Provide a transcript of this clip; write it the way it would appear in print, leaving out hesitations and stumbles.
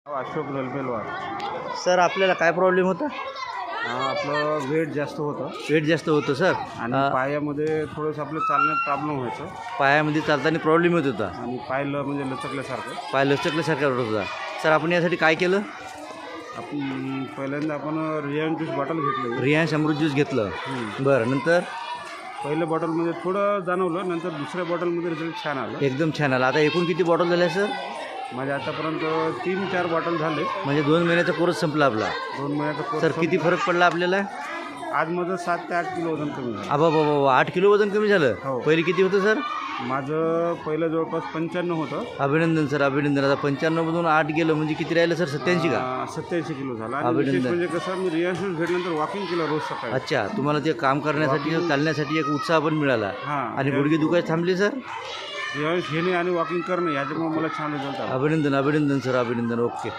Ashok ललबेलवार. Sir आपल्याला काय problem होता? आपलं वेट जास्त होतं वेट जास्त होतं सर आणि पायामध्ये थोडंसं आपलं चालण्यात प्रॉब्लेम व्हायचं पायामध्ये चालताना प्रॉब्लेम येत होता, आणि पायलं म्हणजे लचकल्यासारखं. पाय लचकल्यासारखा होत होता. सर आपण यासाठी काय केलं? आपण पहिल्यांदा आपण रियान ज्यूस बॉटल घेतलं. रियांश अमृत ज्यूस घेतलं. बरं, नंतर पहिल्या बॉटलमध्ये थोडं जाणवलं, नंतर दुसऱ्या बॉटलमध्ये रिझल्ट छान आलं. एकदम छान आला. आता एकूण किती बॉटल झाल्या सर? माझे आतापर्यंत 3-4 बॉटल झाले. म्हणजे 2 महिन्याचा कोर्स संपला आपला. 2 महिन्याचा कोर्स. सर किती फरक पडला आपल्याला? आज माझं 7 ते 8 किलो वजन कमी झालं. बाबा बाबा 8 किलो वजन कमी झालं. हो. पहिले किती होतं सर? माझं पहिलं जवळपास 95 होतं. अभिनंदन सर, अभिनंदन. आता 95 मधून 8 गेलं म्हणजे किती राहिलं सर? 87 का? 87 किलो झाला. आणि अभिनंदन. विशेष म्हणजे कसं, मी रियान ज्यूस घेतल्यानंतर वॉकिंग केलं रोज सकाळी. अच्छा, तुम्हाला ते काम करण्यासाठी चालण्यासाठी एक उत्साह पण मिळाला. हां. आणि गुडघे दुखायला थांबले सर? रियान घेणे आणि वॉकिंग करणे याच्यामुळे मला छान रिझल्ट आला. अभिनंदन, अभिनंदन सर, अभिनंदन. ओके.